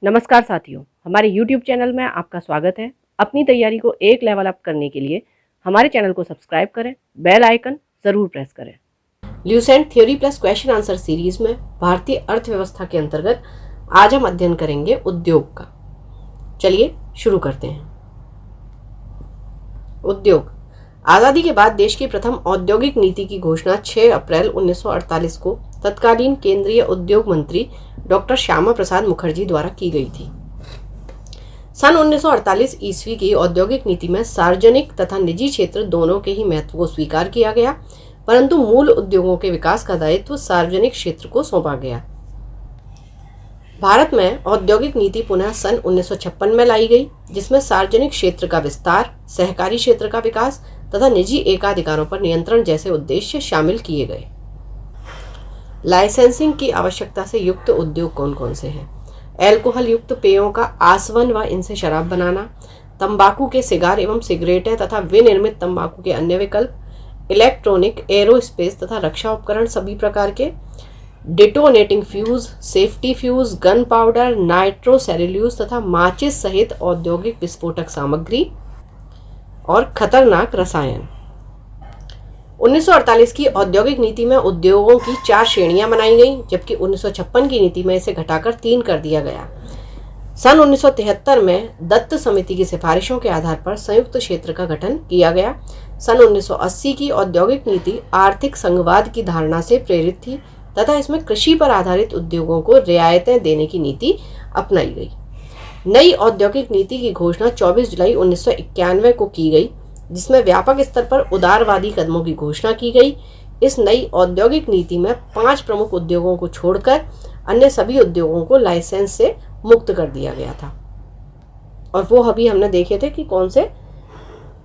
नमस्कार साथियों, हमारे YouTube चैनल में आपका स्वागत है। अपनी तैयारी को एक लेवल अप करने के लिए हमारे चैनल को सब्सक्राइब करें, बेल आइकन ज़रूर प्रेस करें। Lucent theory plus question answer series में भारतीय अर्थव्यवस्था के अंतर्गत आज हम अध्ययन करेंगे उद्योग का। चलिए शुरू करते हैं। उद्योग। आज़ादी के बाद देश की प्रथम औद्योगिक नीति की घोषणा 6 अप्रैल 1948 को तत्कालीन केंद्रीय उद्योग मंत्री डॉक्टर श्यामा प्रसाद मुखर्जी द्वारा की गई थी। सन 1948 ईस्वी की औद्योगिक नीति में सार्वजनिक तथा निजी क्षेत्र दोनों के ही महत्व को स्वीकार किया गया, परंतु मूल उद्योगों के विकास का दायित्व सार्वजनिक क्षेत्र को सौंपा गया। भारत में औद्योगिक नीति पुनः सन 1956 में लाई गई, जिसमें सार्वजनिक क्षेत्र का विस्तार, सहकारी क्षेत्र का विकास तथा निजी एकाधिकारों पर नियंत्रण जैसे उद्देश्य शामिल किए गए। लाइसेंसिंग की आवश्यकता से युक्त उद्योग कौन कौन से हैं? अल्कोहल युक्त पेयों का आसवन व इनसे शराब बनाना, तंबाकू के सिगार एवं सिगरेटें तथा विनिर्मित तंबाकू के अन्य विकल्प, इलेक्ट्रॉनिक, एरोस्पेस तथा रक्षा उपकरण सभी प्रकार के, detonating fuse, safety fuse, gunpowder, nitrocellulose तथा माचिस सहित औद्योगिक विस्फोटक सामग्री और खतरनाक रसायन। 1948 की औद्योगिक नीति में उद्योगों की 4 श्रेणियां बनाई गईं, जबकि 1956 की नीति में इसे घटाकर 3 कर दिया गया। सन 1973 में दत्त समिति की सिफारिशों के आधार पर संयुक्त क्षेत्र का गठन किया गया। सन 1980 की औद्योगिक नीति आर्थिक संघवाद की धारणा से प्रेरित थी तथा इसमें कृषि पर आधारित उद्योगों को रियायतें देने की नीति अपनाई गई। नई औद्योगिक नीति की घोषणा 24 जुलाई 1991 को की गई, जिसमें व्यापक स्तर पर उदारवादी कदमों की घोषणा की गई। इस नई औद्योगिक नीति में 5 प्रमुख उद्योगों को छोड़कर अन्य सभी उद्योगों को लाइसेंस से मुक्त कर दिया गया था, और वो अभी हमने देखे थे कि कौन से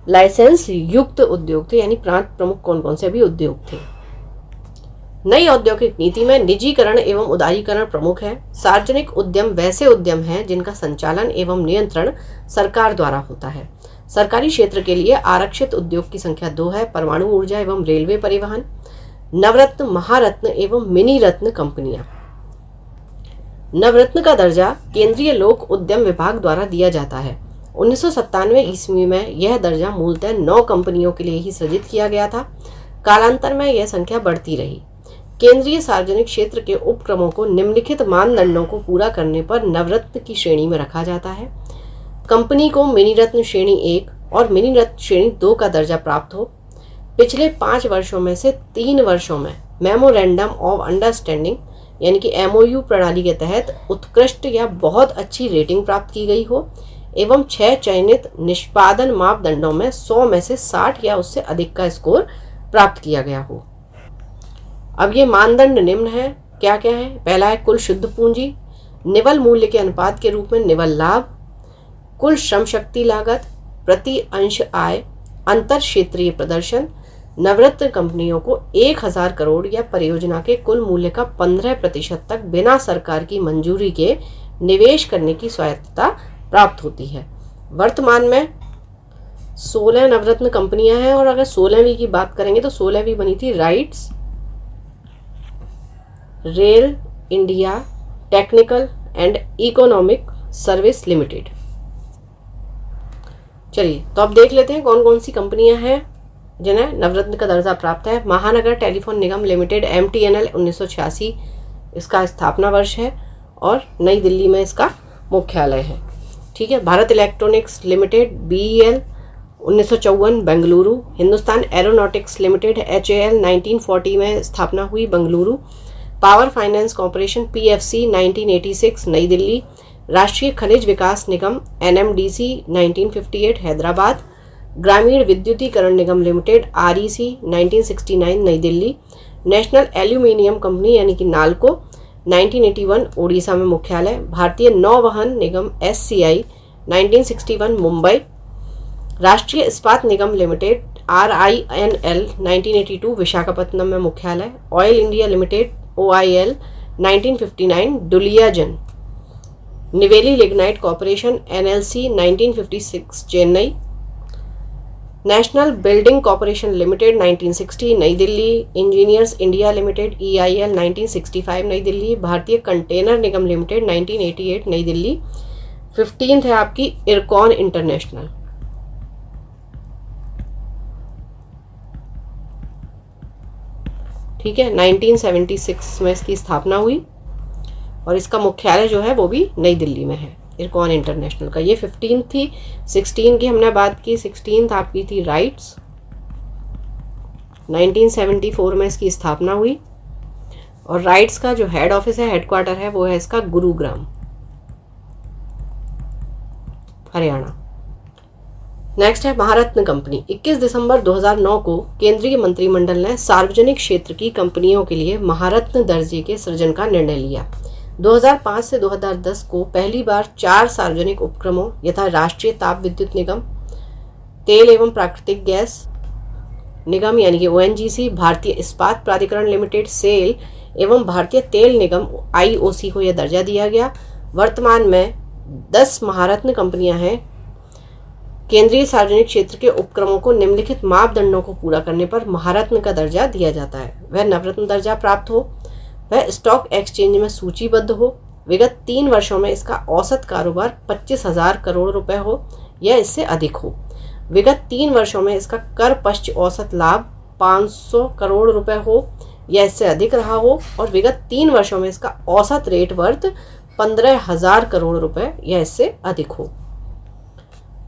लाइसेंस युक्त उद्योग थे, यानी 5 प्रमुख कौन कौन से भी उद्योग थे। नई औद्योगिक नीति में निजीकरण एवं उदारीकरण प्रमुख है। सार्वजनिक उद्यम वैसे उद्यम हैं जिनका संचालन एवं नियंत्रण सरकार द्वारा होता है। सरकारी क्षेत्र के लिए आरक्षित उद्योग की संख्या 2 है। परमाणु ऊर्जा एवं रेलवे परिवहन, नवरत्न, महारत्न एवं मिनी रत्न कंपनियां। नवरत्न का दर्जा केंद्रीय लोक उद्यम विभाग द्वारा दिया जाता है। 1997 ईस्वी में यह दर्जा मूलतः 9 कंपनियों के लिए ही सृजित किया गया था। कालांतर में यह संख्या बढ़ती रही। केंद्रीय सार्वजनिक क्षेत्र के उपक्रमों को निम्नलिखित मानदंडों को पूरा करने पर नवरत्न की श्रेणी में रखा जाता है। कंपनी को मिनी रत्न श्रेणी 1 और मिनी रत्न श्रेणी 2 का दर्जा प्राप्त हो। पिछले 5 वर्षों में से 3 वर्षों में मेमोरेंडम ऑफ अंडरस्टैंडिंग यानी कि MOU प्रणाली के तहत उत्कृष्ट या बहुत अच्छी रेटिंग प्राप्त की गई हो एवं 6 चयनित निष्पादन मापदंडों में 100 में से 60 या उससे अधिक का स्कोर प्राप्त किया गया हो। अब ये मानदंड निम्न है, क्या क्या है? पहला है कुल शुद्ध पूंजी, निवल मूल्य के अनुपात के रूप में निवल लाभ, कुल श्रम शक्ति लागत, प्रति अंश आय, अंतर क्षेत्रीय प्रदर्शन। नवरत्न कंपनियों को 1000 करोड़ या परियोजना के कुल मूल्य का 15% तक बिना सरकार की मंजूरी के निवेश करने की स्वायत्तता प्राप्त होती है। वर्तमान में 16 नवरत्न कंपनियां हैं, और अगर 16वीं की बात करेंगे तो 16वीं बनी थी rights rail India technical and economic service limited. चलिए तो अब देख लेते हैं कौन कौन सी कंपनियां हैं जिन्हें नवरत्न का दर्जा प्राप्त है। महानगर टेलीफोन निगम लिमिटेड MTNL 1986 इसका स्थापना वर्ष है और नई दिल्ली में इसका मुख्यालय है। ठीक है। Bharat electronics limited BEL 1954 Bengaluru. Hindustan aeronautics limited HAL 1940 में स्थापना हुई Bengaluru. Power finance corporation PFC 1986 नई दिल्ली। राष्ट्रीय खनिज विकास निगम NMDC 1958 हैदराबाद। ग्रामीण विद्युतीकरण निगम लिमिटेड REC 1969 नई दिल्ली। नेशनल एल्यूमिनियम कंपनी यानी कि नाल्को 1981 ओडिशा में मुख्यालय। भारतीय नौवहन निगम SCI 1961 मुंबई। राष्ट्रीय इस्पात निगम लिमिटेड RINL 1982 विशाखापट्टनम में मुख्यालय। Oil India Limited OIL 1959 Duliajan. Neyveli lignite corporation NLC 1956 Chennai. National Building Corporation Limited 1960 New Delhi, engineers India limited EIL 1965 नई दिल्ली, भारतीय कंटेनर निगम लिमिटेड 1988 नई दिल्ली। 15th है आपकी इरकॉन इंटरनेशनल। ठीक है, 1976 में इसकी स्थापना हुई और इसका मुख्यालय जो है वो भी नई दिल्ली में है, इरकॉन इंटरनेशनल का। ये 15 थी। 16 की हमने बात की। 16th आपकी थी राइट्स। 1974 में इसकी स्थापना हुई और राइट्स का जो हेड ऑफिस है, हेडक्वार्टर है, वो है इसका गुरुग्राम, हरियाणा। नेक्स्ट है महारत्न कंपनी। 21 दिसंबर 2009 को केंद्रीय मंत्रिमंडल ने सार्वजनिक क्षेत्र की कंपनियों के लिए महारत्न दर्जे के सृजन का निर्णय लिया। 2005 से 2010 को पहली बार 4 सार्वजनिक उपक्रमों यथा राष्ट्रीय ताप विद्युत निगम, तेल एवं प्राकृतिक गैस निगम यानी कि ONGC, भारतीय इस्पात प्राधिकरण लिमिटेड सेल एवं भारतीय तेल निगम IOC को यह दर्जा दिया गया। वर्तमान में 10 महारत्न कंपनियां हैं। केंद्रीय सार्वजनिक क्षेत्र के उपक्रमों को निम्नलिखित मापदंडों को पूरा करने पर महारत्न का दर्जा दिया जाता है। वह नवरत्न दर्जा प्राप्त हो, वह स्टॉक एक्सचेंज में सूचीबद्ध हो, विगत 3 वर्षों में इसका औसत कारोबार 25,000 करोड़ रुपए हो या इससे अधिक हो, विगत 3 वर्षों में इसका कर पश्च औसत लाभ 500 करोड़ रुपए हो या इससे अधिक रहा हो और विगत 3 वर्षों में इसका औसत रेट वर्थ 15,000 करोड़ रुपए या इससे अधिक हो।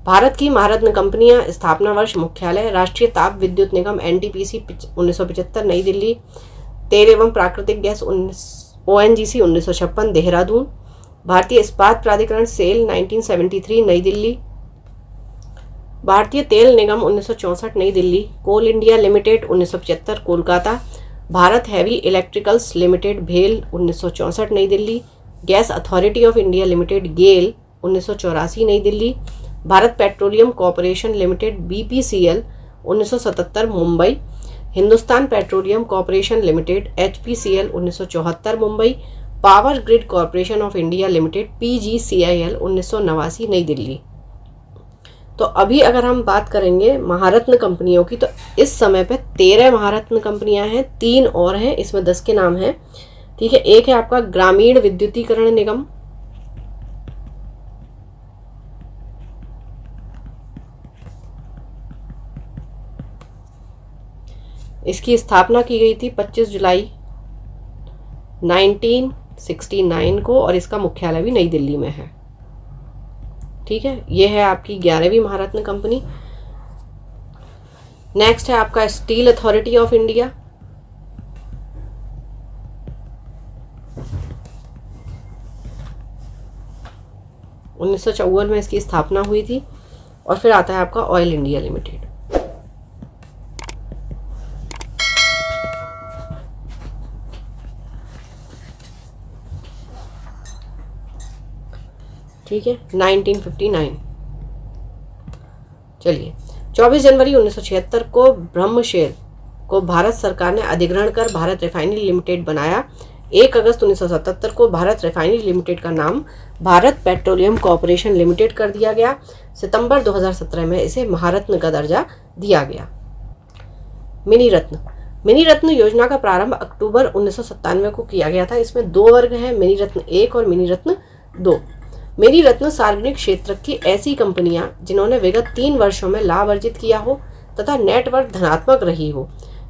भारत की महारत्न कंपनियां स्थापना वर्ष, मुख्यालय राष्ट्रीय ताप विद्युत निगम NTPC 1975 नई दिल्ली, तेल एवं प्राकृतिक गैस ONGC 1956 देहरादून, भारतीय इस्पात प्राधिकरण सेल 1973 नई दिल्ली, भारतीय तेल निगम 1964 New Delhi, Coal India Limited 1975 Kolkata, Bharat heavy electricals limited भेल 1964 New Delhi, Gas Authority of India Limited GAIL 1984 New Delhi, Bharat petroleum corporation limited BPCL 1977 Mumbai, Hindustan petroleum corporation limited HPCL 1974 Mumbai, power grid corporation of India limited PGCIL 1989 नई दिल्ली। तो अभी अगर हम बात करेंगे महारत्न कंपनियों की, तो इस समय पे 13 महारत्न कंपनियां हैं, 3 और हैं, इसमें 10 के नाम हैं। ठीक है, एक है आपका ग्रामीण विद्युतीकरण निगम, इसकी स्थापना की गई थी 25 जुलाई 1969 को और इसका मुख्यालय भी नई दिल्ली में है। ठीक है, ये है आपकी 11वीं महारत्न कंपनी। नेक्स्ट है आपका स्टील अथॉरिटी ऑफ इंडिया। उन्नीस सौ 54 में इसकी स्थापना हुई थी और फिर आता है आपका ऑयल इंडिया लिमिटेड। ठीक है, 1959। चलिए, 24 जनवरी 1976 को ब्रह्मशेर को भारत सरकार ने अधिग्रहण कर भारत रिफाइनरी लिमिटेड बनाया। 1 अगस्त 1977 को भारत रिफाइनरी लिमिटेड का नाम भारत पेट्रोलियम कॉरपोरेशन लिमिटेड कर दिया गया। सितंबर 2017 में इसे महारत्न का दर्जा दिया गया। मिनी रत्न। मिनी रत्न योजना का प्रारंभ अक्टूबर 1997 को किया गया था। इसमें 2 वर्ग हैं, मिनी रत्न 1 और मिनी रत्न 2। मिनी रत्न सार्वजनिक क्षेत्र की ऐसी कंपनियां जिन्होंने विगत 3 वर्षों में लाभ अर्जित किया हो तथा नेटवर्क धनात्मक रही हो,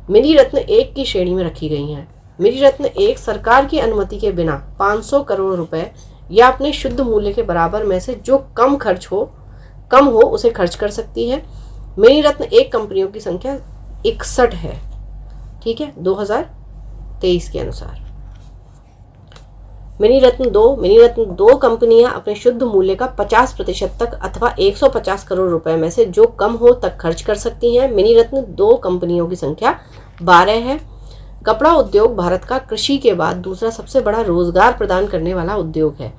मिनी रत्न 1 की श्रेणी में रखी गई हैं। मिनी रत्न 1 सरकार की अनुमति के बिना 500 करोड़ रुपए या अपने शुद्ध मूल्य के बराबर में से जो कम हो उसे खर्च कर सकती है। मिनी रत्न 1 कंपनियों की संख्या 61 है। ठीक है, 2023 के अनुसार। मिनी रत्न 2 कंपनियां अपने शुद्ध मूल्य का 50% तक अथवा 150 करोड़ रुपए में से जो कम हो तक खर्च कर सकती हैं। मिनी रत्न 2 कंपनियों की संख्या 12 है। कपड़ा उद्योग भारत का कृषि के बाद दूसरा सबसे बड़ा रोजगार प्रदान करने वाला उद्योग है।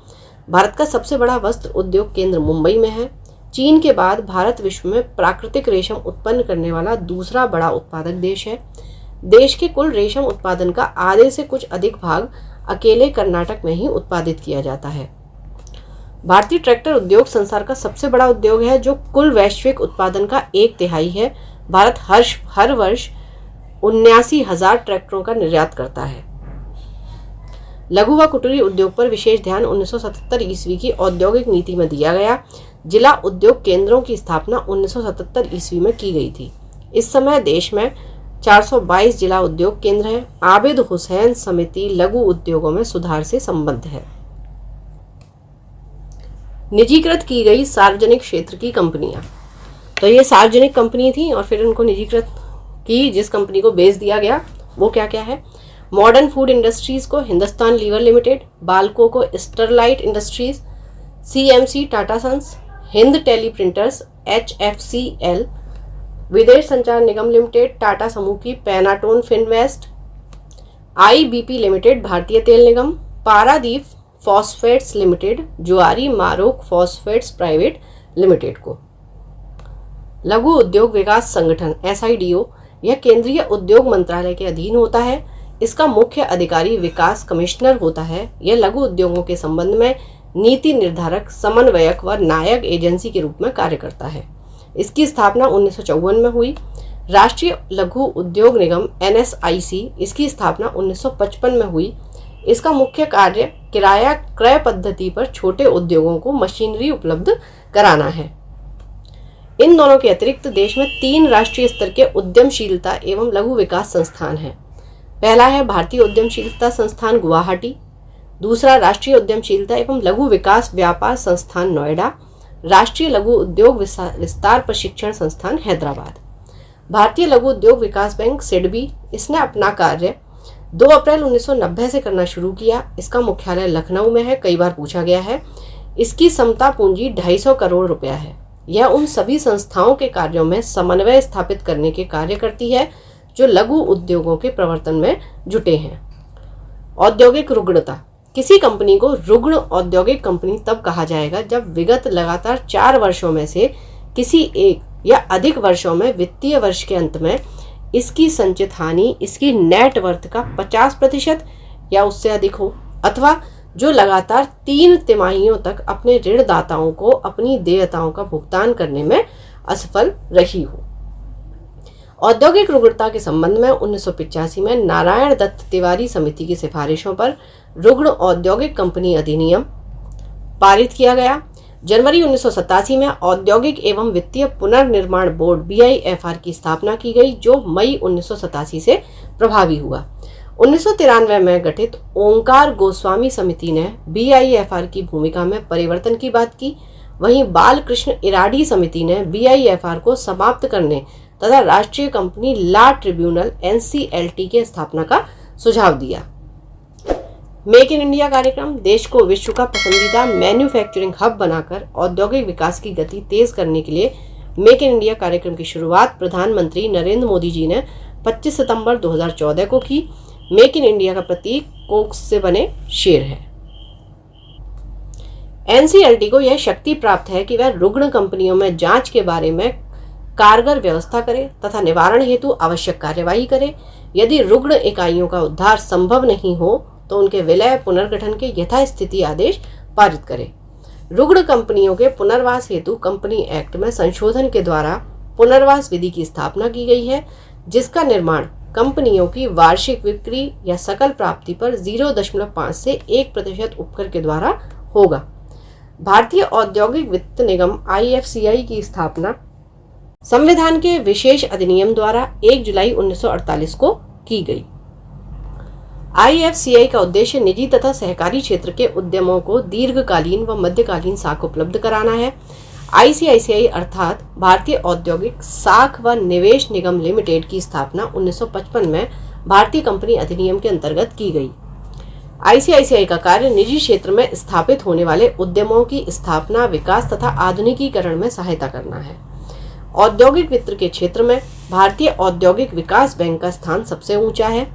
भारत का सबसे बड़ा वस्त्र उद्योग केंद्र मुंबई में है। चीन के बाद भारत विश्व में प्राकृतिक रेशम उत्पन्न करने वाला दूसरा बड़ा उत्पादक देश है। देश के कुल रेशम उत्पादन का आधे से कुछ अधिक भाग अकेले कर्नाटक में ही उत्पादित किया जाता है। भारतीय ट्रैक्टर उद्योग संसार का सबसे बड़ा उद्योग है जो कुल वैश्विक उत्पादन का 1/3 है। भारत हर वर्ष 79,000 ट्रैक्टरों का निर्यात करता है। लघु व कुटीर उद्योग पर विशेष ध्यान 1977 ईस्वी की औद्योगिक नीति में दिया गया। जिला उद्योग केंद्रों की स्थापना 1977 ईस्वी में की गई थी। इस समय देश में 422 जिला उद्योग केंद्र हैं। आबिद हुसैन समिति लघु उद्योगों में सुधार से संबद्ध है। निजीकृत की गई सार्वजनिक क्षेत्र की कंपनियां, तो ये सार्वजनिक कंपनी थी और फिर उनको निजीकृत की, जिस कंपनी को बेच दिया गया वो क्या क्या है। मॉडर्न फूड इंडस्ट्रीज को हिंदुस्तान लीवर लिमिटेड, बाल्को को Sterlite Industries, CMC Tata Sons, Hind tele printers HFCL, Videsh संचार निगम लिमिटेड टाटा समूह की पैनाटोन फिनवेस्ट, IBP लिमिटेड भारतीय तेल निगम, पारादीप फॉस्फेट्स लिमिटेड, जुआरी मारोक फॉस्फेट्स प्राइवेट लिमिटेड को। लघु उद्योग विकास संगठन SIDO यह केंद्रीय उद्योग मंत्रालय के अधीन होता है। इसका मुख्य अधिकारी विकास कमिश्नर होता है। यह लघु उद्योगों के संबंध में नीति निर्धारक, समन्वयक व नायक एजेंसी के रूप में कार्य करता है। इसकी स्थापना 1954 में हुई। राष्ट्रीय लघु उद्योग निगम NSIC, इसकी स्थापना 1955 में हुई। इसका मुख्य कार्य किराया क्रय पद्धति पर छोटे उद्योगों को मशीनरी उपलब्ध कराना है। इन दोनों के अतिरिक्त देश में 3 राष्ट्रीय स्तर के उद्यमशीलता एवं लघु विकास संस्थान हैं। पहला है भारतीय उद्यमशीलता संस्थान गुवाहाटी, दूसरा राष्ट्रीय उद्यमशीलता एवं लघु विकास व्यापार संस्थान नोएडा, राष्ट्रीय लघु उद्योग विस्तार प्रशिक्षण संस्थान हैदराबाद। भारतीय लघु उद्योग विकास बैंक SIDBI, इसने अपना कार्य 2 अप्रैल 1990 से करना शुरू किया। इसका मुख्यालय लखनऊ में है। कई बार पूछा गया है। इसकी समता पूंजी 250 करोड़ रुपया है। यह उन सभी संस्थाओं के कार्यों में समन्वय स्थापित करने के कार्य करती है जो लघु उद्योगों के प्रवर्तन में जुटे हैं। औद्योगिक रुग्णता, किसी कंपनी को रुग्ण औद्योगिक कंपनी तब कहा जाएगा जब विगत लगातार 4 वर्षों में से किसी एक या अधिक वर्षों में वित्तीय वर्ष के अंत में इसकी संचित हानि इसकी नेट वर्थ का 50% या उससे अधिक हो, अथवा जो लगातार 3 तिमाहियों तक अपने ऋणदाताओं को अपनी देयताओं का भुगतान करने में असफल रही हो। औद्योगिक रुग्णता के संबंध में 1985 में नारायण दत्त तिवारी समिति की सिफारिशों पर रुग्ण औद्योगिक कंपनी अधिनियम पारित किया गया। जनवरी 1987 में औद्योगिक एवं वित्तीय पुनर्निर्माण बोर्ड BIFR की स्थापना की गई, जो मई 1987 से प्रभावी हुआ। 1993 में गठित ओंकार गोस्वामी समिति ने BIFR की भूमिका में परिवर्तन की बात की। वहीं बालकृष्ण इराडी समिति ने BIFR को समाप्त करने तथा राष्ट्रीय कंपनी लॉ ट्रिब्यूनल NCLT के स्थापना का सुझाव दिया। मेक इन इंडिया कार्यक्रम देश को विश्व का पसंदीदा मैन्युफैक्चरिंग हब बनाकर औद्योगिक विकास की गति तेज करने के लिए मेक इन इंडिया कार्यक्रम की शुरुआत प्रधानमंत्री नरेंद्र मोदी जी ने 25 सितंबर 2014 को की। मेक इन इंडिया का प्रतीक कोक से बने शेर है। NCLT को यह शक्ति प्राप्त है कि वह रुग्ण कंपनियों में जांच के बारे में कारगर व्यवस्था करे तथा निवारण हेतु आवश्यक कार्यवाही करे। यदि रुग्ण इकाइयों का उद्धार संभव नहीं हो तो उनके विलय पुनर्गठन के यथास्थिति आदेश पारित करे। रुग्ण कंपनियों के पुनर्वास हेतु कंपनी एक्ट में संशोधन के द्वारा पुनर्वास विधि की स्थापना की गई है, जिसका निर्माण कंपनियों की वार्षिक बिक्री या सकल प्राप्ति पर 0.5 से 1% उपकर के द्वारा होगा। भारतीय औद्योगिक वित्त निगम IFCI की स्थापना संविधान के विशेष अधिनियम द्वारा 1 जुलाई 1948 को की गई। IFCI का उद्देश्य निजी तथा सहकारी क्षेत्र के उद्यमों को दीर्घकालीन व मध्यकालीन साख उपलब्ध कराना है। ICICI अर्थात भारतीय औद्योगिक साख व निवेश निगम लिमिटेड की स्थापना 1955 में भारतीय कंपनी अधिनियम के अंतर्गत की गई। ICICI का कार्य निजी क्षेत्र में स्थापित होने वाले उद्यमों की स्थापना, विकास तथा आधुनिकीकरण में सहायता करना है। औद्योगिक वित्त के क्षेत्र में भारतीय औद्योगिक विकास बैंक का स्थान सबसे ऊंचा है।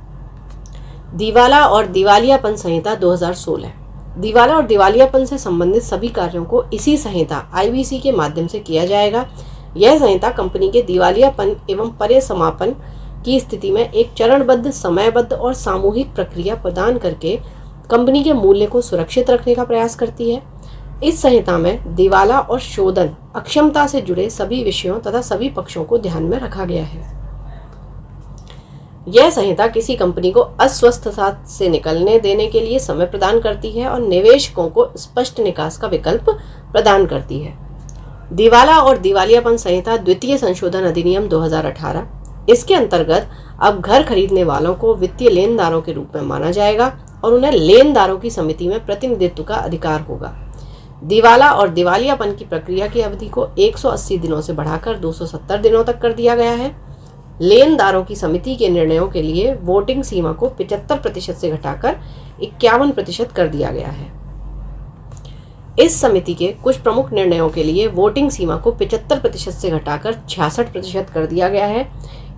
दिवाला और दिवालियापन संहिता 2016। दिवाला और दिवालियापन से संबंधित सभी कार्यों को इसी संहिता IBC के माध्यम से किया जाएगा। यह संहिता कंपनी के दिवालियापन एवं परिसमापन की स्थिति में एक चरणबद्ध, समयबद्ध और सामूहिक प्रक्रिया प्रदान करके कंपनी के मूल्य को सुरक्षित रखने का प्रयास करती है। इस संहिता में दिवाला और शोधन अक्षमता से जुड़े सभी विषयों तथा सभी पक्षों को ध्यान में रखा गया है। यह संहिता किसी कंपनी को अस्वस्थता से निकलने देने के लिए समय प्रदान करती है और निवेशकों को स्पष्ट निकास का विकल्प प्रदान करती है। दिवाला और दिवालियापन संहिता द्वितीय संशोधन अधिनियम 2018। इसके अंतर्गत अब घर खरीदने वालों को वित्तीय लेनदारों के रूप में माना जाएगा और उन्हें लेनदारों की समिति में प्रतिनिधित्व का अधिकार होगा। दिवाला और दिवालियापन की प्रक्रिया की अवधि को 180 दिनों से बढ़ाकर 270 दिनों तक कर दिया गया है। लेनदारों की समिति के निर्णयों के लिए वोटिंग सीमा को 75% से घटाकर 51% कर दिया गया है। इस समिति के कुछ प्रमुख निर्णयों के लिए वोटिंग सीमा को 75% से घटाकर 66% कर दिया गया है।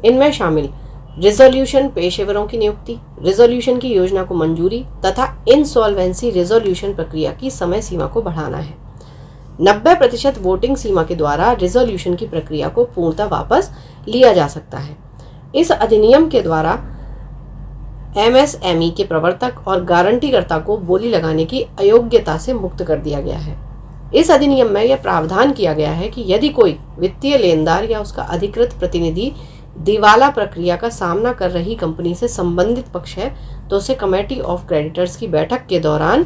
इनमें शामिल रिजोल्यूशन पेशेवरों की नियुक्ति, रिजोल्यूशन की योजना को मंजूरी तथा इंसॉल्वेंसी रिजोल्यूशन प्रक्रिया की समय सीमा को बढ़ाना है। 90% वोटिंग सीमा के द्वारा रिजोल्यूशन की प्रक्रिया को पूर्णतः वापस लिया जा सकता है। इस अधिनियम के द्वारा एमएसएमई के प्रवर्तक और गारंटीकर्ता को बोली लगाने की अयोग्यता से मुक्त कर दिया गया है। इस अधिनियम में यह प्रावधान किया गया है कि यदि कोई वित्तीय लेनदार या उसका अधिकृत प्रतिनिधि दिवाला प्रक्रिया का सामना कर रही कंपनी से संबंधित पक्ष है तो उसे कमेटी ऑफ क्रेडिटर्स की बैठक के दौरान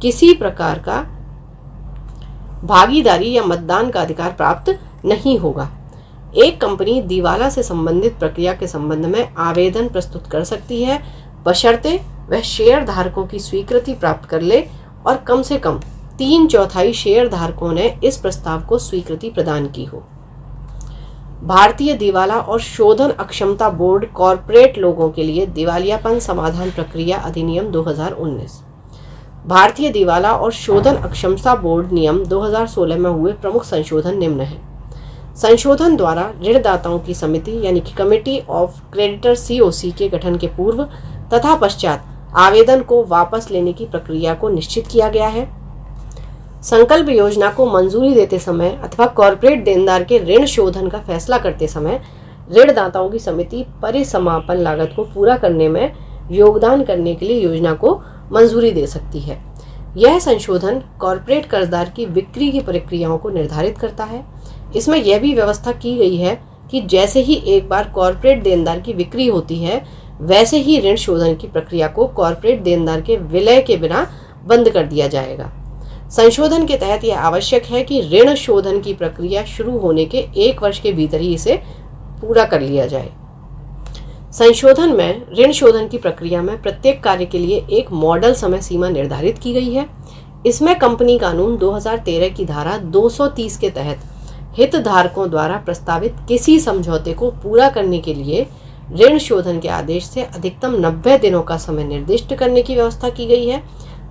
किसी प्रकार का भागीदारी या मतदान का अधिकार प्राप्त नहीं होगा। एक कंपनी दिवाला से संबंधित प्रक्रिया के संबंध में आवेदन प्रस्तुत कर सकती है बशर्ते वह शेयर धारकों की स्वीकृति प्राप्त कर ले और कम से कम 3/4 शेयर धारकों ने इस प्रस्ताव को स्वीकृति प्रदान की हो। भारतीय दिवाला और शोधन अक्षमता बोर्ड कॉरपोरेट लोगों के लिए दिवालियापन समाधान प्रक्रिया अधिनियम 2019। भारतीय दिवाला और शोधन अक्षमता बोर्ड नियम 2016 में हुए प्रमुख संशोधन निम्न हैं। संशोधन द्वारा ऋणदाताओं की समिति यानी कि कमेटी ऑफ क्रेडिटर COC के गठन के पूर्व तथा पश्चात आवेदन को वापस लेने की प्रक्रिया को निश्चित किया गया है। संकल्प योजना को मंजूरी देते समय अथवा कॉर्पोरेट देनदार के ऋण शोधन का फैसला करते समय ऋणदाताओं की समिति परिसमापन लागत को पूरा करने में योगदान करने के लिए योजना को मंजूरी दे सकती है। यह संशोधन कॉर्पोरेट कर्जदार की बिक्री की प्रक्रियाओं को निर्धारित करता है। इसमें यह भी व्यवस्था की गई है कि जैसे ही एक बार कॉर्पोरेट देनदार की बिक्री होती है वैसे ही ऋण शोधन की प्रक्रिया को कॉर्पोरेट देनदार के विलय के बिना बंद कर दिया जाएगा। संशोधन के तहत यह आवश्यक है कि ऋण शोधन की प्रक्रिया शुरू होने के 1 वर्ष के भीतर ही इसे पूरा कर लिया जाए। संशोधन में ऋण शोधन की प्रक्रिया में प्रत्येक कार्य के लिए एक मॉडल समय सीमा निर्धारित की गई है। इसमें कंपनी कानून 2013 की धारा 230 के तहत हितधारकों द्वारा प्रस्तावित किसी समझौते को पूरा करने के लिए ऋण शोधन के आदेश से अधिकतम 90 दिनों का समय निर्दिष्ट करने की व्यवस्था की गई है,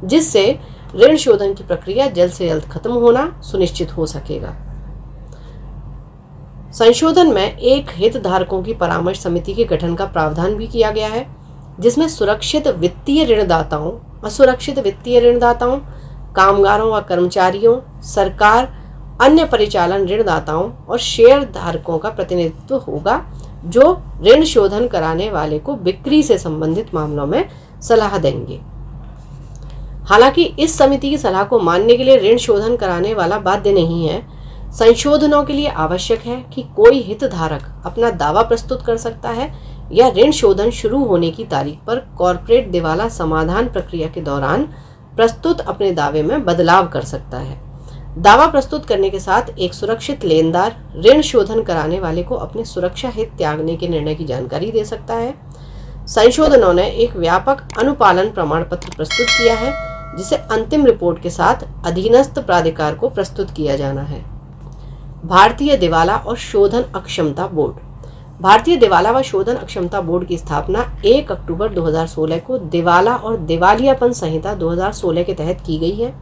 जिससे ऋण शोधन की प्रक्रिया जल्द से जल्द खत्म होना सुनिश्चित हो सकेगा। संशोधन में एक हितधारकों की परामर्श समिति के गठन का प्रावधान भी किया गया है, जिसमें सुरक्षित वित्तीय ऋणदाताओं, असुरक्षित वित्तीय ऋणदाताओं, कामगारों व कर्मचारियों, सरकार, अन्य परिचालन ऋणदाताओं और शेयर धारकों का प्रतिनिधित्व होगा, जो ऋण शोधन कराने वाले को बिक्री से संबंधित मामलों में सलाह देंगे। हालांकि इस समिति की सलाह को मानने के लिए ऋण शोधन कराने वाला बाध्य नहीं है। संशोधनों के लिए आवश्यक है कि कोई हितधारक अपना दावा प्रस्तुत कर सकता है या ऋण शोधन शुरू होने की तारीख पर कॉर्पोरेट दिवाला समाधान प्रक्रिया के दौरान प्रस्तुत अपने दावे में बदलाव कर सकता है। दावा प्रस्तुत करने के साथ एक सुरक्षित लेनदार ऋण शोधन कराने वाले को अपने सुरक्षा हित त्यागने के निर्णय की जानकारी दे सकता है। संशोधनों ने एक व्यापक अनुपालन प्रमाण पत्र प्रस्तुत किया है, जिसे अंतिम रिपोर्ट के साथ अधीनस्थ प्राधिकार को प्रस्तुत किया जाना है। भारतीय दिवाला और शोधन अक्षमता बोर्ड। भारतीय दिवाला व शोधन अक्षमता बोर्ड की स्थापना 1 अक्टूबर 2016 को दिवाला और दिवालियापन संहिता 2016 के तहत की गई है।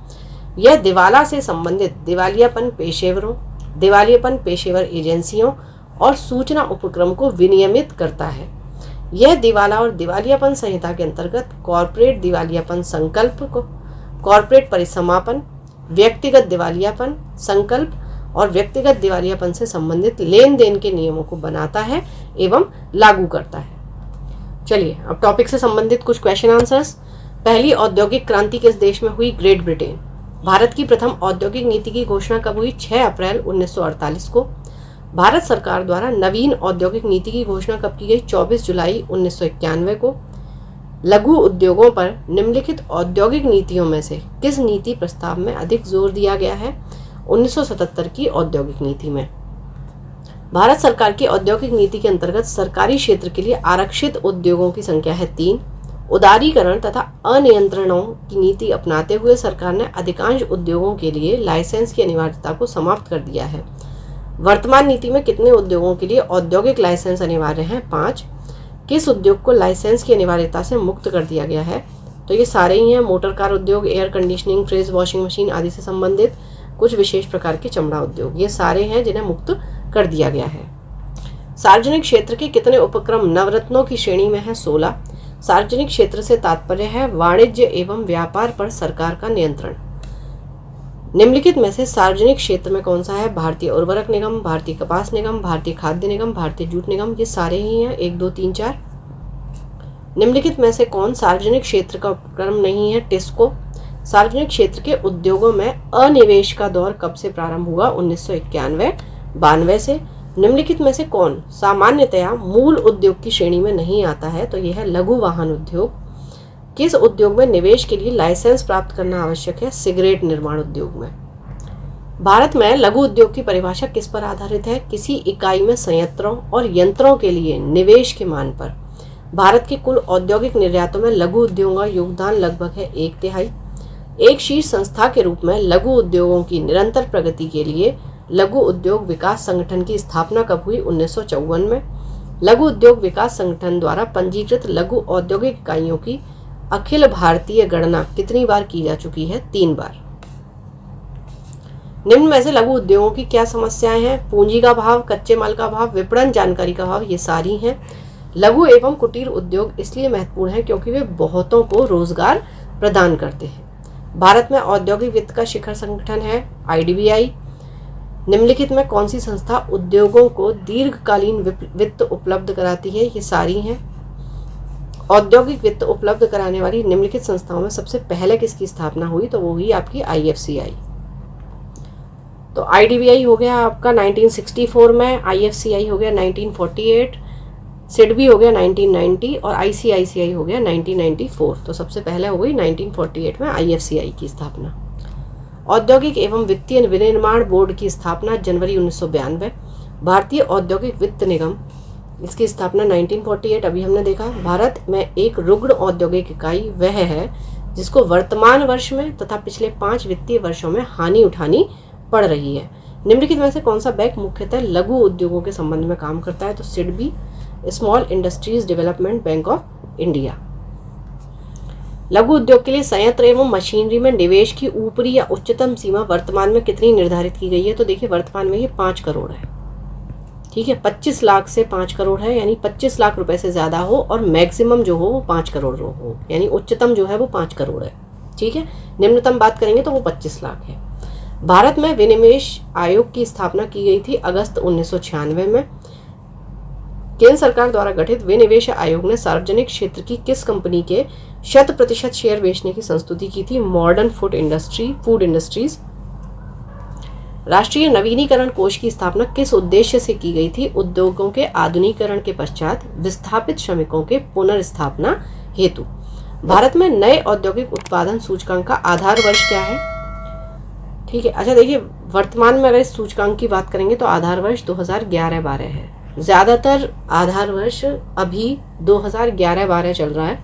यह दिवाला से संबंधित दिवालियापन पेशेवरों, दिवालियापन पेशेवर एजेंसियों और सूचना उपक्रम को विनियमित करता है। यह दिवाला और दिवालियापन संहिता के अंतर्गत कॉर्पोरेट दिवालियापन संकल्प को, कॉर्पोरेट परिसमापन, व्यक्तिगत दिवालियापन संकल्प और व्यक्तिगत दिवालियापन से संबंधित लेन देन के नियमों को बनाता है एवं लागू करता है। चलिए अब टॉपिक से संबंधित कुछ क्वेश्चन आंसर्स। पहली औद्योगिक क्रांति किस देश में हुई? Great Britain. भारत की प्रथम औद्योगिक नीति की घोषणा कब हुई? 6 अप्रैल 1948 को। भारत सरकार द्वारा नवीन औद्योगिक नीति की घोषणा कब की गई? 24 जुलाई 1991 को। लघु उद्योगों पर निम्नलिखित औद्योगिक नीतियों में से किस नीति प्रस्ताव में अधिक जोर दिया गया है? 1977 की औद्योगिक नीति में। भारत सरकार की औद्योगिक नीति के अंतर्गत सरकारी क्षेत्र के लिए आरक्षित उद्योगों की संख्या है 3। उदारीकरण तथा अनियंत्रणों की नीति अपनाते हुए सरकार ने अधिकांश उद्योगों के लिए लाइसेंस की अनिवार्यता को समाप्त कर दिया है। वर्तमान नीति में कितने उद्योगों के लिए औद्योगिक लाइसेंस अनिवार्य हैं? 5। किस उद्योग को लाइसेंस की अनिवार्यता से मुक्त कर दिया गया है? तो ये सारे ही हैं, मोटर कार उद्योग, air conditioning, fridge, washing machine आदि से संबंधित, कुछ विशेष प्रकार के चमड़ा उद्योग, ये सारे हैं जिन्हें मुक्त कर दिया गया है। सार्वजनिक क्षेत्र के कितने उपक्रम नवरत्नों की श्रेणी में है? 16। सार्वजनिक क्षेत्र से तात्पर्य है वाणिज्य एवं व्यापार पर सरकार का नियंत्रण। निम्नलिखित में से सार्वजनिक क्षेत्र में कौन सा है? भारतीय उर्वरक निगम, भारतीय कपास निगम, भारतीय खाद्य निगम, भारतीय जूट निगम, ये सारे ही हैं, 1, 2, 3, 4। निम्नलिखित में से कौन सार्वजनिक क्षेत्र का उपक्रम नहीं है? टिस्को। सार्वजनिक क्षेत्र के उद्योगों में अनिवेश का दौर कब से प्रारंभ हुआ? 1991-92 से। निम्नलिखित में से कौन सामान्यतया मूल उद्योग की श्रेणी में नहीं आता है? तो यह है लघु वाहन उद्योग। किस उद्योग में निवेश के लिए लाइसेंस प्राप्त करना आवश्यक है? सिगरेट निर्माण उद्योग में। भारत में लघु उद्योग की परिभाषा किस पर आधारित है? किसी इकाई में संयंत्रों और यंत्रों के लिए निवेश के मान पर। भारत के कुल औद्योगिक निर्यातों में लघु उद्योगों का योगदान लगभग है 1/3। एक शीर्ष संस्था के रूप में लघु उद्योगों की निरंतर प्रगति के लिए लघु उद्योग विकास संगठन की स्थापना कब हुई? 1954 में। लघु उद्योग विकास संगठन द्वारा पंजीकृत लघु औद्योगिक इकाइयों की अखिल भारतीय गणना कितनी बार की जा चुकी है? 3 बार। निम्न में से लघु उद्योगों की क्या समस्याएं हैं? पूंजी का अभाव, कच्चे माल का अभाव, विपणन जानकारी का अभाव, ये सारी हैं। लघु एवं कुटीर उद्योग इसलिए महत्वपूर्ण है क्योंकि वे बहुतों को रोजगार प्रदान करते हैं। भारत में औद्योगिक वित्त का शिखर संगठन है IDBI। निम्नलिखित में कौन सी संस्था उद्योगों को दीर्घकालीन वित्त उपलब्ध कराती है? ये सारी हैं। औद्योगिक वित्त उपलब्ध कराने वाली निम्नलिखित संस्थाओं में सबसे पहले किसकी स्थापना हुई? तो वो हुई आपकी IFCI। तो IDBI हो गया आपका 1964 में, IFCI हो गया 1948, SIDBI हो गया 1990 और ICICI हो गया 1994। तो सबसे पहले हो गई 1948 में IFCI की स्थापना। औद्योगिक एवं वित्तीय विनिर्माण बोर्ड की स्थापना जनवरी 1992। भारतीय औद्योगिक वित्त निगम, इसकी स्थापना 1948, अभी हमने देखा। भारत में एक रुग्ण औद्योगिक इकाई वह है जिसको वर्तमान वर्ष में तथा पिछले 5 वित्तीय वर्षों में हानि उठानी पड़ रही है। निम्नलिखित में से कौन सा बैंक मुख्यतः लघु उद्योगों के संबंध में काम करता है? तो SIDBI, small industries development bank of India. लघु उद्योग के लिए संयंत्र एवं मशीनरी में निवेश की ऊपरी या उच्चतम सीमा वर्तमान में कितनी निर्धारित की गई है? तो देखिए वर्तमान में ये 5 करोड़ है। ठीक है, 25 लाख से 5 करोड़ है, यानी 25 लाख रुपए से ज्यादा हो, और मैक्सिमम जो हो वो 5 करोड़ हो, यानी उच्चतम जो है वो 5 करोड़ है। ठीक है, निम्नतम बात करेंगे तो वो 25 लाख है। भारत में विनिवेश आयोग की स्थापना की गई थी अगस्त 1996 में। केंद्र सरकार द्वारा गठित विनिवेश आयोग ने सार्वजनिक क्षेत्र की किस कंपनी के 100% शेयर बेचने की संस्तुति की थी? Modern food industries. राष्ट्रीय नवीनीकरण कोष की स्थापना किस उद्देश्य से की गई थी? उद्योगों के आधुनिकीकरण के पश्चात विस्थापित श्रमिकों के पुनर्स्थापना हेतु। भारत में नए औद्योगिक उत्पादन सूचकांक का आधार वर्ष क्या है? ठीक है, अच्छा देखिए वर्तमान में अगर इस सूचकांक की बात करेंगे तो आधार वर्ष 2011-12 है। ज्यादातर आधार वर्ष अभी 2011-12 चल रहा है,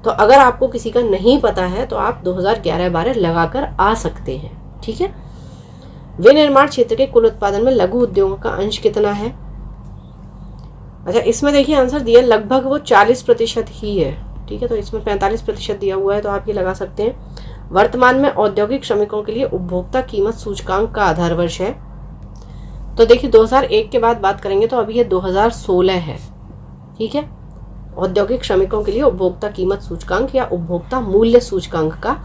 तो अगर आपको किसी का नहीं पता है तो आप 2011-12 लगाकर आ सकते हैं। ठीक है, विनिर्माण क्षेत्र के कुल उत्पादन में लघु उद्योगों का अंश कितना है? अच्छा इसमें देखिए आंसर दिया लगभग वो 40% ही है। ठीक है, तो इसमें 45% दिया हुआ है, तो आप ये लगा सकते हैं। वर्तमान में औद्योगिक श्रमिकों के लिए उपभोक्ता कीमत सूचकांक का आधार वर्ष है, तो देखिए 2001 के बाद बात करेंगे तो अभी ये 2016 है। ठीक है, औद्योगिक श्रमिकों के लिए उपभोक्ता कीमत सूचकांक या उपभोक्ता मूल्य सूचकांक का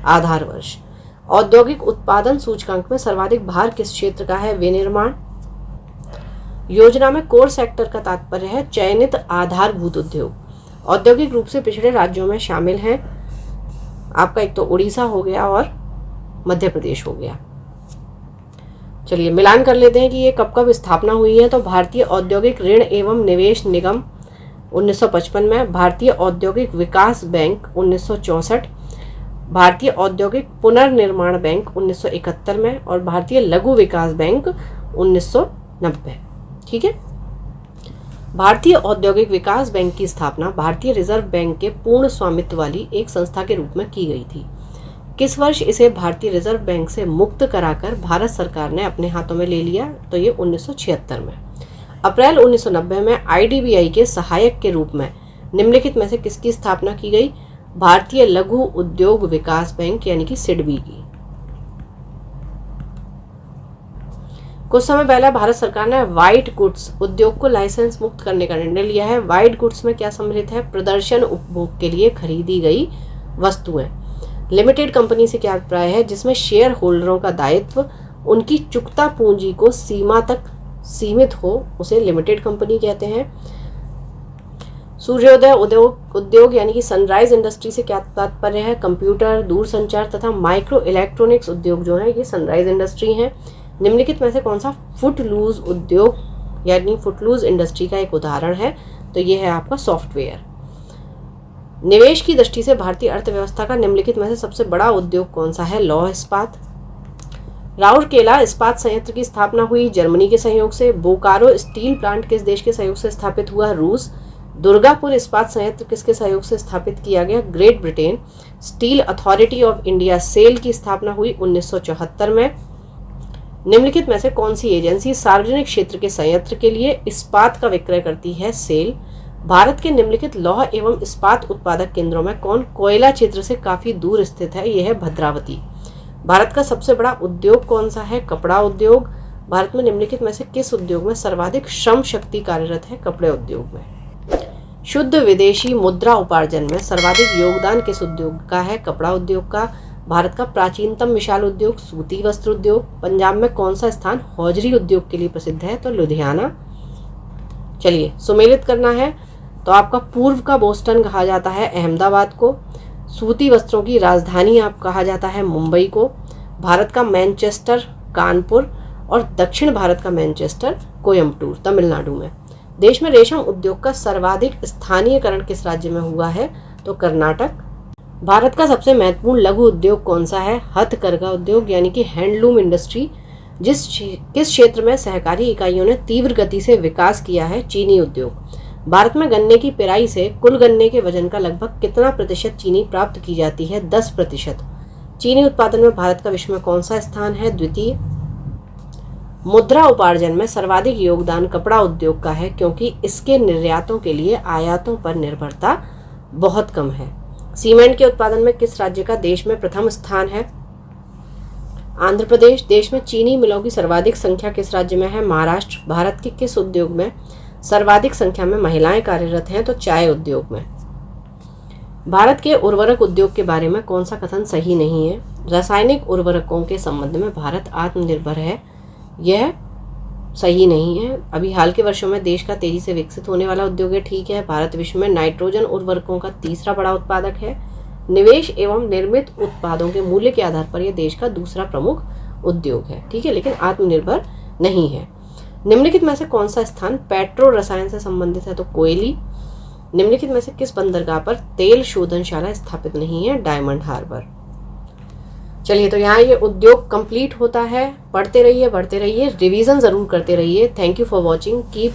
आधार वर्ष। औद्योगिक उत्पादन सूचकांक में सर्वाधिक भार किस क्षेत्र का है? विनिर्माण। योजना में कोर सेक्टर का तात्पर्य है चयनित आधारभूत उद्योग। औद्योगिक रूप से पिछड़े राज्यों में शामिल हैं आपका एक तो उड़ीसा हो गया और मध्य प्रदेश हो गया। चलिए मिलान कर लेते हैं कि ये कब कब स्थापना हुई है। तो भारतीय औद्योगिक ऋण एवं निवेश निगम 1955 में, भारतीय औद्योगिक विकास बैंक 1964, भारतीय औद्योगिक पुनर्निर्माण बैंक 1971 में और भारतीय लघु विकास बैंक 1990। ठीक है। भारतीय औद्योगिक विकास बैंक की स्थापना भारतीय रिजर्व बैंक के पूर्ण स्वामित्व वाली एक संस्था के रूप में की गई थी। किस वर्ष इसे भारतीय रिजर्व बैंक से मुक्त कराकर भारत सरकार ने अपने हाथों में ले लिया? तो ये 1976 में। अप्रैल 1990 में आईडीबीआई के सहायक के रूप में निम्नलिखित में से किसकी स्थापना की गई? भारतीय लघु उद्योग विकास बैंक यानी कि सिडबी की। कुछ समय पहले भारत सरकार ने व्हाइट गुड्स उद्योग को लाइसेंस मुक्त करने का निर्णय लिया है। व्हाइट गुड्स में क्या सम्मिलित है? प्रदर्शन उपभोग के लिए खरीदी गई वस्तुएं। लिमिटेड कंपनी से क्या अभिप्राय है? जिसमें शेयर होल्डरों का दायित्व उनकी चुकता पूंजी को सीमा तक सीमित हो, उसे लिमिटेड कंपनी कहते हैं। सूर्योदय उद्योग यानी कि सनराइज इंडस्ट्री से क्या तात्पर्य है? कंप्यूटर, दूरसंचार तथा माइक्रो इलेक्ट्रॉनिक्स उद्योग जो है ये सनराइज इंडस्ट्री है। निम्नलिखित में से कौन सा फुटलूज उद्योग यानी फुटलूज इंडस्ट्री का एक उदाहरण है? तो ये है आपका सॉफ्टवेयर। निवेश की दृष्टि से भारतीय अर्थव्यवस्था का निम्नलिखित में से सबसे बड़ा उद्योग कौन सा है? लौह इस्पात। राउरकेला इस्पात संयंत्र की स्थापना हुई जर्मनी के सहयोग से। बोकारो स्टील प्लांट किस देश के सहयोग से स्थापित हुआ? रूस। दुर्गापुर इस्पात संयंत्र किसके सहयोग से स्थापित किया गया? Great Britain. Steel Authority of India SAIL की स्थापना हुई 1974 में। निम्नलिखित में से कौन सी एजेंसी सार्वजनिक क्षेत्र के संयंत्र के लिए इस्पात का विक्रय करती है? सेल। भारत के निम्नलिखित लौह एवं इस्पात उत्पादक केंद्रों में कौन कोयला क्षेत्र से काफी दूर स्थित है? यह है भद्रावती। भारत का सबसे बड़ा उद्योग कौन सा है? कपड़ा उद्योग। भारत में निम्नलिखित में से किस उद्योग में सर्वाधिक श्रम शक्ति कार्यरत है? कपड़े उद्योग में। शुद्ध विदेशी मुद्रा उपार्जन में सर्वाधिक योगदान किस उद्योग का है? कपड़ा उद्योग का। भारत का प्राचीनतम विशाल उद्योग सूती वस्त्र उद्योग। पंजाब में कौन सा स्थान हौजरी उद्योग के लिए प्रसिद्ध है? तो लुधियाना। चलिए सुमेलित करना है। तो आपका पूर्व का बोस्टन कहा जाता है अहमदाबाद को। सूती वस्त्रों की राजधानी आप कहा जाता है मुंबई को। भारत का मैनचेस्टर कानपुर और दक्षिण भारत का मैनचेस्टर कोयम्बटूर तमिलनाडु में। देश में रेशम उद्योग का सर्वाधिक स्थानीयकरण किस राज्य में हुआ है? तो कर्नाटक। भारत का सबसे महत्वपूर्ण लघु उद्योग कौन सा है? हथकरघा उद्योग यानी कि हैंडलूम इंडस्ट्री। किस क्षेत्र में सहकारी इकाइयों ने तीव्र गति से विकास किया है? चीनी उद्योग। भारत में गन्ने की पेराई से कुल गन्ने के वजन का लगभग कितना प्रतिशत चीनी प्राप्त की जाती है? 10%। चीनी उत्पादन में भारत का विश्व में कौन सा स्थान है? द्वितीय। मुद्रा उपार्जन में सर्वाधिक योगदान कपड़ा उद्योग का है क्योंकि इसके निर्यातों के लिए आयातों पर निर्भरता बहुत कम है। सीमेंट के उत्पादन में किस राज्य का देश में प्रथम स्थान है? आंध्र प्रदेश। देश में चीनी मिलों की सर्वाधिक संख्या किस राज्य में है? महाराष्ट्र। भारत के किस उद्योग में सर्वाधिक संख्या में महिलाएं कार्यरत हैं? तो चाय उद्योग में। भारत के उर्वरक उद्योग के बारे में कौन सा कथन सही नहीं है? रासायनिक उर्वरकों के संबंध में भारत आत्मनिर्भर है, यह सही नहीं है। अभी हाल के वर्षों में देश का तेजी से विकसित होने वाला उद्योग है, ठीक है। भारत विश्व में नाइट्रोजन उर्वरकों का तीसरा बड़ा उत्पादक है। निवेश एवं निर्मित उत्पादों के मूल्य के आधार पर यह देश का दूसरा प्रमुख उद्योग है, ठीक है, लेकिन आत्मनिर्भर नहीं है। निम्नलिखित में से कौन सा स्थान पेट्रो रसायन से संबंधित है? तो कोयली। निम्नलिखित में से किस बंदरगाह पर तेल शोधनशाला स्थापित नहीं है? Diamond Harbour. चलिए तो यहाँ ये उद्योग कंप्लीट होता है। पढ़ते रहिए, बढ़ते रहिए, रिवीजन जरूर करते रहिए। Thank you for watching. Keep